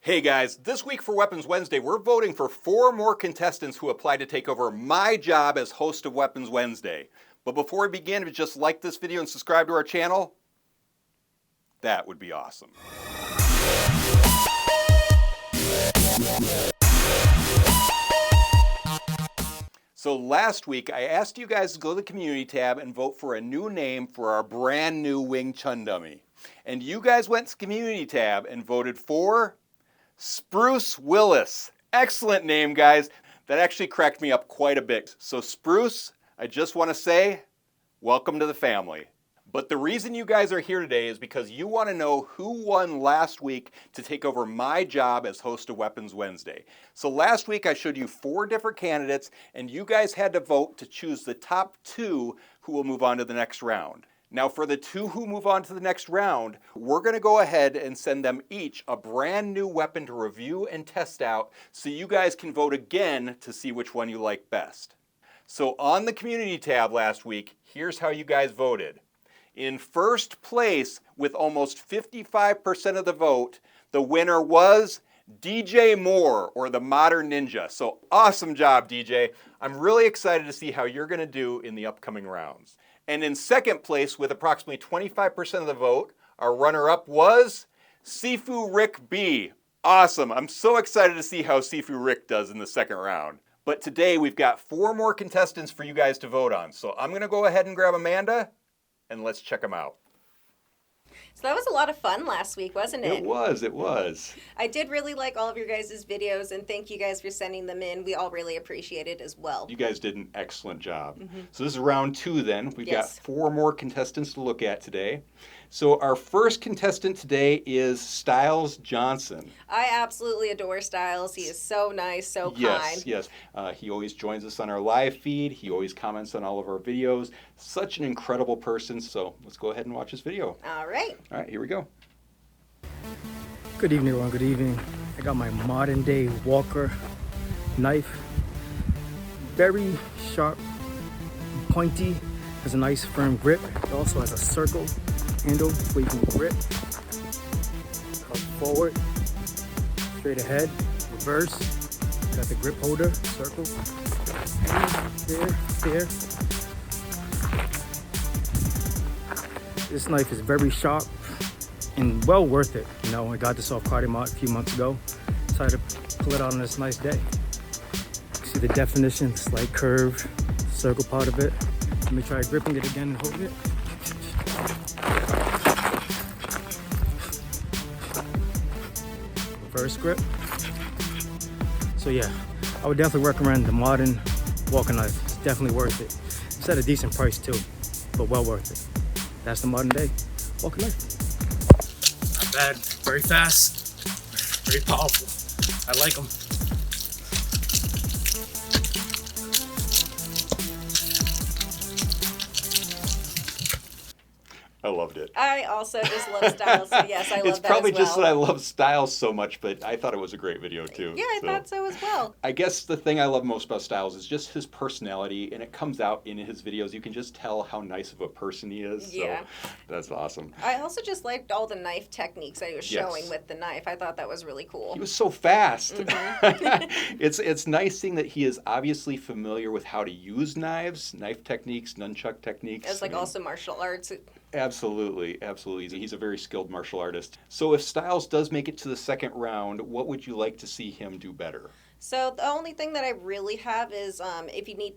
Hey guys, this week for Weapons Wednesday, we're voting for 4 more contestants who apply to take over my job as host of Weapons Wednesday. But before we begin, if you just like this video and subscribe to our channel, that would be awesome. So last week, I asked you guys to go to the community tab and vote for a new name for our brand new Wing Chun dummy. And you guys went to the community tab and voted for Spruce Willis. Excellent name, guys. That actually cracked me up quite a bit. So Spruce, I just want to say, welcome to the family. But the reason you guys are here today is because you want to know who won last week to take over my job as host of Weapons Wednesday. So last week I showed you 4 different candidates and you guys had to vote to choose the top 2 who will move on to the next round. Now for the 2 who move on to the next round, we're going to go ahead and send them each a brand new weapon to review and test out so you guys can vote again to see which one you like best. So on the community tab last week, here's how you guys voted. In first place with almost 55% of the vote, the winner was DJ Moore, or the Modern Ninja. So awesome job, DJ. I'm really excited to see how you're going to do in the upcoming rounds. And in second place with approximately 25% of the vote, our runner-up was Sifu Rick B. Awesome. I'm so excited to see how Sifu Rick does in the second round. But today we've got 4 more contestants for you guys to vote on. So I'm going to go ahead and grab Amanda and let's check them out. So that was a lot of fun last week, wasn't it? It was. I did really like all of your guys' videos, and thank you guys for sending them in. We all really appreciate it as well. You guys did an excellent job. So this is round 2 then. We've got 4 more contestants to look at today. So our first contestant today is Stiles Johnson. I absolutely adore Stiles. He is so nice, so kind. Yes. He always joins us on our live feed. He always comments on all of our videos. Such an incredible person. So let's go ahead and watch this video. All right. All right, here we go. Good evening, everyone. Good evening. I got my modern day Walker knife. Very sharp, pointy, has a nice firm grip. It also has a circle handle where you can grip. Come forward, straight ahead, reverse. Got the grip holder, circle. There. This knife is very sharp and well worth it. You know, I got this off KarateMart a few months ago. Decided to pull it out on this nice day. You see the definition, slight curve, circle part of it. Let me try gripping it again and holding it. Reverse grip. So yeah, I would definitely recommend the modern Walker knife. It's definitely worth it. It's at a decent price too, but well worth it. That's the modern day Walker knife. Not bad, very fast, very powerful. I like them. I loved it. I also just love Stiles, so yes, I love that as well. It's probably just that I love Stiles so much, but I thought it was a great video too. Yeah, I thought so as well. I guess the thing I love most about Stiles is just his personality, and it comes out in his videos. You can just tell how nice of a person he is. Yeah. So that's awesome. I also just liked all the knife techniques that he was showing with the knife. I thought that was really cool. He was so fast. It's nice seeing that he is obviously familiar with how to use knives, knife techniques, nunchuck techniques. It's like also martial arts. Absolutely. He's a very skilled martial artist. So if Stiles does make it to the second round, what would you like to see him do better? So the only thing that I really have is if you need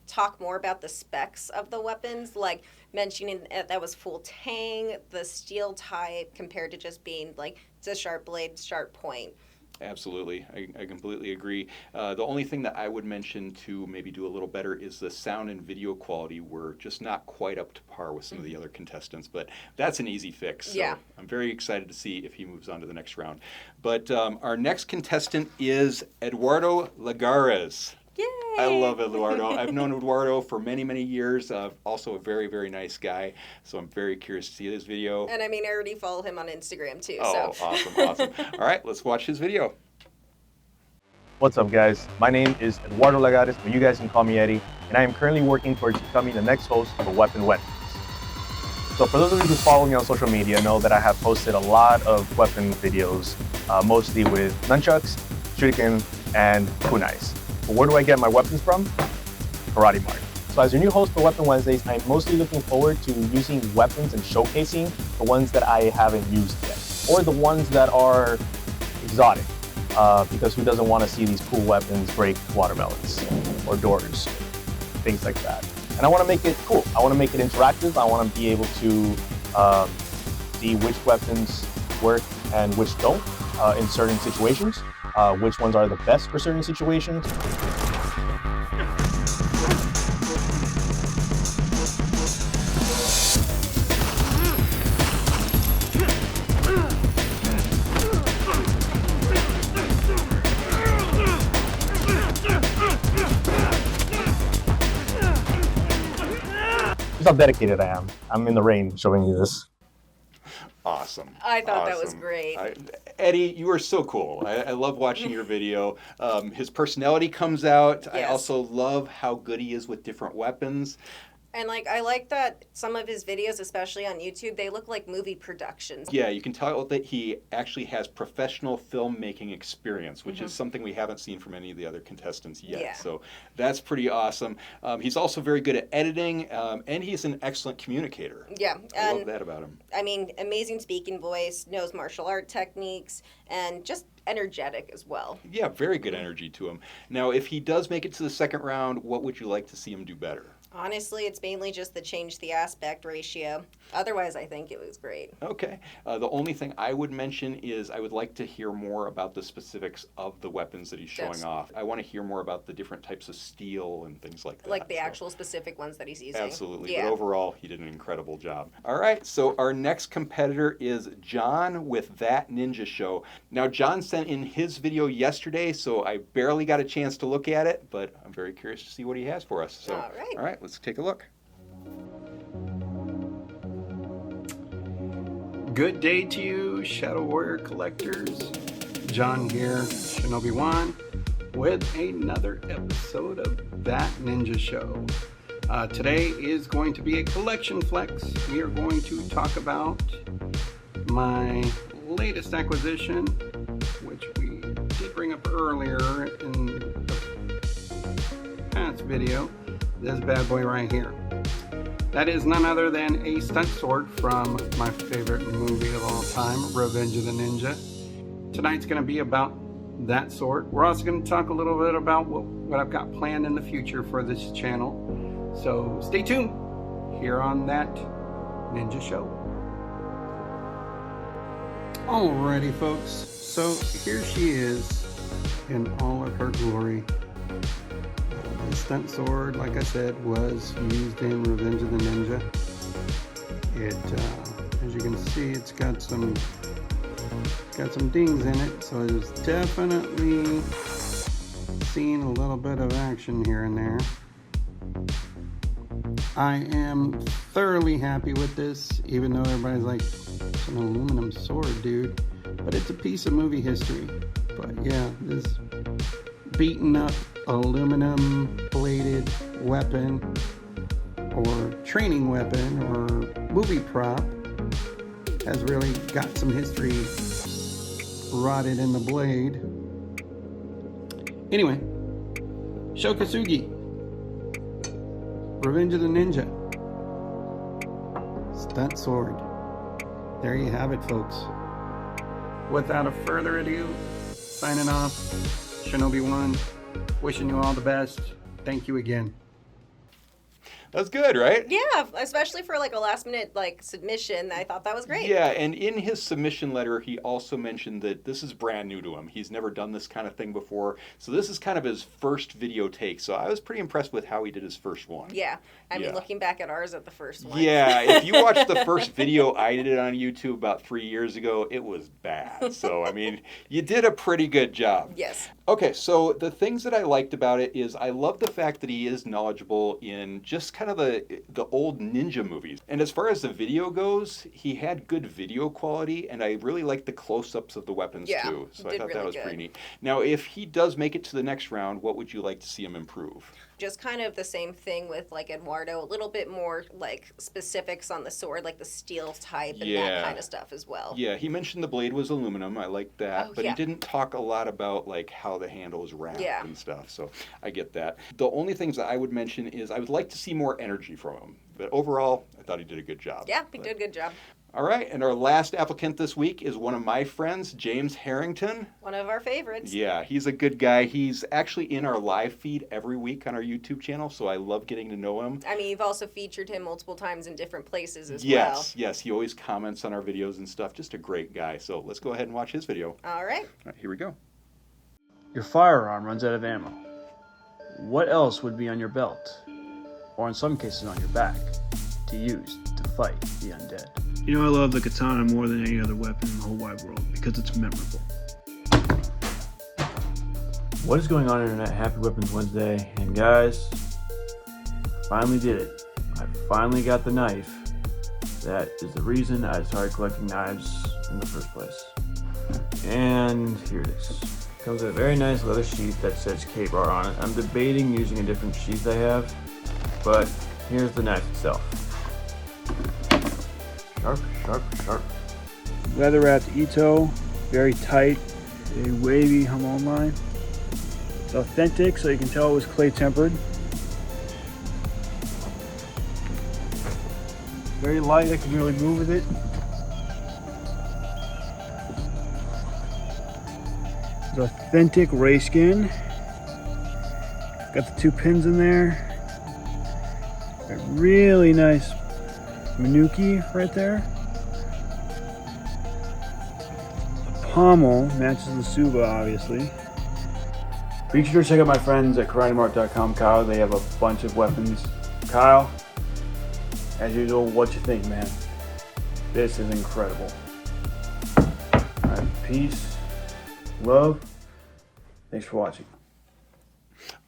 talk more about the specs of the weapons, like mentioning that was full tang, the steel type compared to just being it's a sharp blade, sharp point. Absolutely. I completely agree. The only thing that I would mention to maybe do a little better is the sound and video quality. We're just not quite up to par with some of the other contestants, but that's an easy fix. So yeah. I'm very excited to see if he moves on to the next round. But our next contestant is Eduardo Lagares. Yay! I love Eduardo. I've known Eduardo for many, many years. Also a very, very nice guy. So I'm very curious to see his video. And I already follow him on Instagram too. Oh, so. Awesome. All right, let's watch his video. What's up, guys? My name is Eduardo Lagares, but you guys can call me Eddie, and I am currently working towards becoming the next host of a Weapon Wednesdays. So for those of you who follow me on social media, know that I have posted a lot of weapon videos, mostly with nunchucks, shuriken, and kunais. But where do I get my weapons from? KarateMart. So as your new host for Weapon Wednesdays, I'm mostly looking forward to using weapons and showcasing the ones that I haven't used yet, or the ones that are exotic, because who doesn't want to see these cool weapons break watermelons or doors, things like that. And I want to make it cool. I want to make it interactive. I want to be able to see which weapons work and which don't in certain situations, which ones are the best for certain situations. How dedicated I am. I'm in the rain showing you this. Awesome. I thought that was Awesome. great. Eddie, you are so cool. I love watching your video. His personality comes out. I Yes. also love how good he is with different weapons. And like I like that some of his videos, especially on YouTube, they look like movie productions. Yeah, you can tell that he actually has professional filmmaking experience, which is something we haven't seen from any of the other contestants yet. Yeah. So that's pretty awesome. He's also very good at editing, and he's an excellent communicator. Yeah, I love and that about him. I mean, amazing speaking voice, knows martial art techniques, and just energetic as well. Yeah, very good energy to him. Now, if he does make it to the second round, what would you like to see him do better? Honestly, it's mainly just the change the aspect ratio. Otherwise, I think it was great. Okay. The only thing I would mention is I would like to hear more about the specifics of the weapons that he's showing Yes. off. I want to hear more about the different types of steel and things like that. Like the So- actual specific ones that he's using. Absolutely. Yeah. But overall, he did an incredible job. All right. So our next competitor is John with That Ninja Show. Now, John sent in his video yesterday, so I barely got a chance to look at it, but I'm very curious to see what he has for us. So, All right. All right. Let's take a look. Good day to you, Shadow Warrior collectors. John here, Shinobi One, with another episode of That Ninja Show. Today is going to be a collection flex. We are going to talk about my latest acquisition, which we did bring up earlier in the past video. This bad boy right here. That is none other than a stunt sword from my favorite movie of all time, Revenge of the Ninja. Tonight's going to be about that sword. We're also going to talk a little bit about what I've got planned in the future for this channel. So stay tuned here on That Ninja Show. Alrighty, folks. So here she is in all of her glory. The stunt sword, like I said, was used in Revenge of the Ninja. It, as you can see, it's got some dings in it, so it's definitely seen a little bit of action here and there. I am thoroughly happy with this, even though everybody's like, it's an aluminum sword, dude. But it's a piece of movie history. But yeah, this beaten up aluminum bladed weapon or training weapon or movie prop has really got some history rotted in the blade. Anyway, Shokasugi, Revenge of the Ninja, stunt sword. There you have it, folks. Without a further ado, signing off, Shinobi One. Wishing you all the best. Thank you again. That's good, right? Yeah, especially for like a last minute like submission. I thought that was great. Yeah, and in his submission letter, he also mentioned that this is brand new to him. He's never done this kind of thing before. So this is kind of his first video take. So I was pretty impressed with how he did his first one. Yeah. I mean, Yeah. looking back at ours at the first one. Yeah, if you watch the first video I did on YouTube about 3 years ago, it was bad. So, I mean, you did a pretty good job. Yes. Okay, so the things that I liked about it is I love the fact that he is knowledgeable in just kind of the old ninja movies. And as far as the video goes, he had good video quality, and I really liked the close-ups of the weapons Yeah, too. So I did thought that really was good. pretty neat. Now, if he does make it to the next round, what would you like to see him improve? Just kind of the same thing with like Eduardo, a little bit more like specifics on the sword, like the steel type and Yeah. that kind of stuff as well. Yeah, he mentioned the blade was aluminum. I like that. Oh, but yeah. he didn't talk a lot about like how the handle is wrapped Yeah. and stuff. So I get that. The only things that I would mention is I would like to see more energy from him. But overall, I thought he did a good job. Yeah, he did a good job. All right, and our last applicant this week is one of my friends, James Harrington. One of our favorites. Yeah, he's a good guy. He's actually in our live feed every week on our YouTube channel, so I love getting to know him. I mean, you've also featured him multiple times in different places as well. Yes, he always comments on our videos and stuff. Just a great guy. So let's go ahead and watch his video. All right. All right, here we go. Your firearm runs out of ammo. What else would be on your belt, or in some cases on your back, to use to fight the undead? You know, I love the katana more than any other weapon in the whole wide world because it's memorable. What is going on, Internet? Happy Weapons Wednesday. And guys, I finally did it. I finally got the knife. That is the reason I started collecting knives in the first place. And here it is. Comes with a very nice leather sheath that says K-Bar on it. I'm debating using a different sheath I have, but here's the knife itself. Sharp, sharp, sharp. Leather wrapped Ito, very tight, a wavy Hamon line. It's authentic, so you can tell it was clay tempered. Very light, I can really move with it. It's authentic ray skin. Got the 2 pins in there. A really nice Manuki right there. The pommel matches the Suba, obviously. Be sure to check out my friends at KarateMart.com, Kyle. They have a bunch of weapons. Kyle, as usual, what you think, man? This is incredible. Alright, peace, love. Thanks for watching.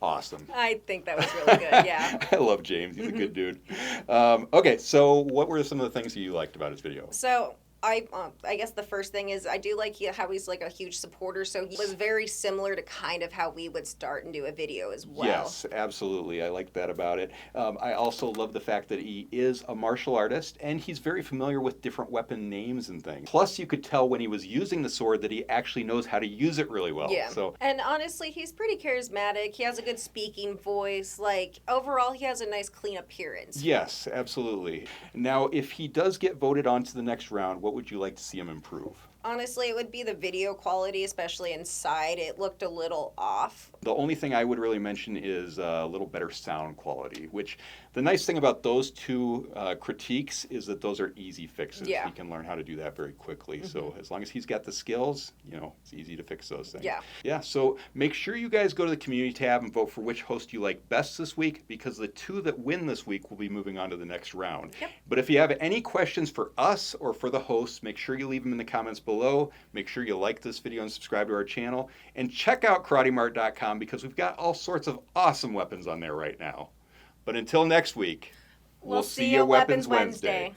Awesome. I think that was really good, yeah. I love James. He's a good dude. Okay, so what were some of the things that you liked about his video? So I guess the first thing is I do like how he's like a huge supporter, so he was very similar to kind of how we would start and do a video as well. Yes, absolutely. I like that about it. I also love the fact that he is a martial artist and he's very familiar with different weapon names and things. Plus, you could tell when he was using the sword that he actually knows how to use it really well. Yeah. So, and honestly, he's pretty charismatic. He has a good speaking voice. Like, overall, he has a nice, clean appearance. yes, absolutely. Now, if he does get voted on to the next round, what would you like to see him improve? Honestly, it would be the video quality, especially inside. It looked a little off. The only thing I would really mention is a little better sound quality, which the nice thing about those two critiques is that those are easy fixes. Yeah. He can learn how to do that very quickly. So as long as he's got the skills, it's easy to fix those things. Yeah. Yeah, so make sure you guys go to the community tab and vote for which host you like best this week, because the 2 that win this week will be moving on to the next round. Yep. But if you have any questions for us or for the hosts, make sure you leave them in the comments below. Make sure you like this video and subscribe to our channel. And check out KarateMart.com because we've got all sorts of awesome weapons on there right now. But until next week, We'll see you Weapons Wednesday.